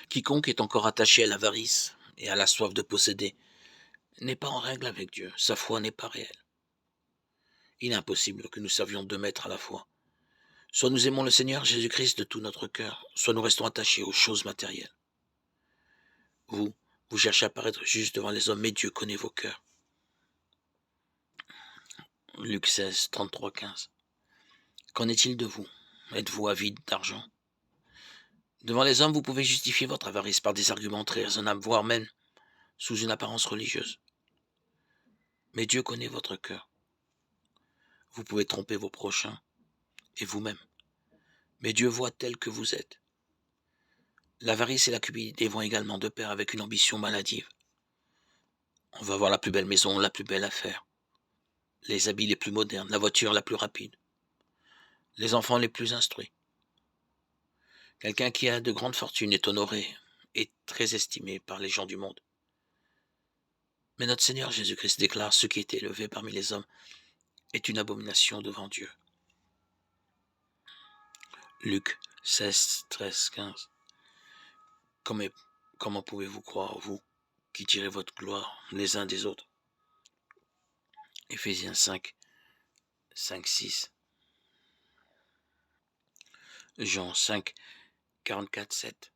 Quiconque est encore attaché à l'avarice et à la soif de posséder n'est pas en règle avec Dieu, sa foi n'est pas réelle. Il est impossible que nous servions deux maîtres à la fois. Soit nous aimons le Seigneur Jésus-Christ de tout notre cœur, soit nous restons attachés aux choses matérielles. Vous, vous cherchez à paraître juste devant les hommes, mais Dieu connaît vos cœurs. Luc 16, 33, 15. Qu'en est-il de vous? Êtes-vous avide d'argent? Devant les hommes, vous pouvez justifier votre avarice par des arguments très raisonnables, voire même sous une apparence religieuse. Mais Dieu connaît votre cœur. Vous pouvez tromper vos prochains et vous-même. Mais Dieu voit tel que vous êtes. L'avarice et la cupidité vont également de pair avec une ambition maladive. On veut avoir la plus belle maison, la plus belle affaire, les habits les plus modernes, la voiture la plus rapide, les enfants les plus instruits. Quelqu'un qui a de grandes fortunes est honoré et très estimé par les gens du monde. Mais notre Seigneur Jésus-Christ déclare: ce qui est élevé parmi les hommes est une abomination devant Dieu. Luc 16, 13, 15. Comment pouvez-vous croire, vous, qui tirez votre gloire les uns des autres? Éphésiens 5, 5, 6. Jean 5, 44, 7.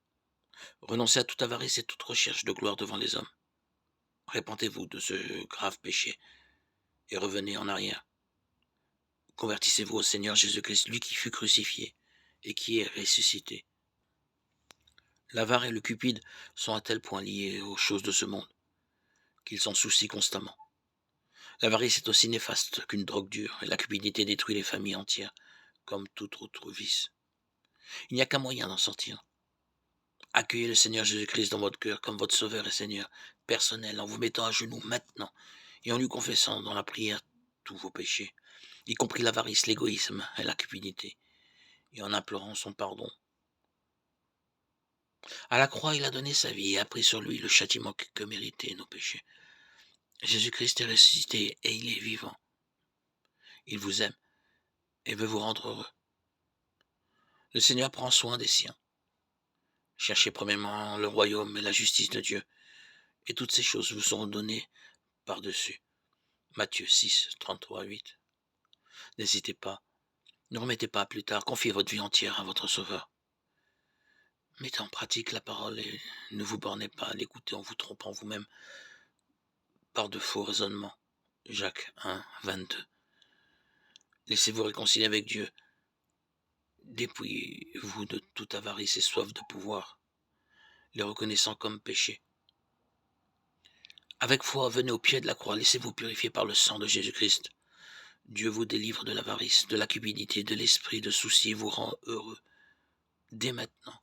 Renoncez à toute avarice et toute recherche de gloire devant les hommes. Répentez-vous de ce grave péché et revenez en arrière. Convertissez-vous au Seigneur Jésus-Christ, lui qui fut crucifié et qui est ressuscité. L'avare et le cupide sont à tel point liés aux choses de ce monde qu'ils s'en soucient constamment. L'avarice est aussi néfaste qu'une drogue dure et la cupidité détruit les familles entières comme tout autre vice. Il n'y a qu'un moyen d'en sortir. Accueillez le Seigneur Jésus-Christ dans votre cœur comme votre Sauveur et Seigneur personnel en vous mettant à genoux maintenant et en lui confessant dans la prière tous vos péchés, y compris l'avarice, l'égoïsme et la cupidité, et en implorant son pardon. À la croix, il a donné sa vie et a pris sur lui le châtiment que méritaient nos péchés. Jésus-Christ est ressuscité et il est vivant. Il vous aime et veut vous rendre heureux. Le Seigneur prend soin des siens. Cherchez premièrement le royaume et la justice de Dieu, et toutes ces choses vous seront données par-dessus. Matthieu 6, 33, 8. N'hésitez pas, ne remettez pas à plus tard, confiez votre vie entière à votre Sauveur. Mettez en pratique la parole et ne vous bornez pas à l'écouter en vous trompant vous-même par de faux raisonnements. Jacques 1, 22. Laissez-vous réconcilier avec Dieu. Dépouillez-vous de toute avarice et soif de pouvoir, les reconnaissant comme péchés. Avec foi, venez au pied de la croix, laissez-vous purifier par le sang de Jésus-Christ. Dieu vous délivre de l'avarice, de la cupidité, de l'esprit de souci et vous rend heureux. Dès maintenant.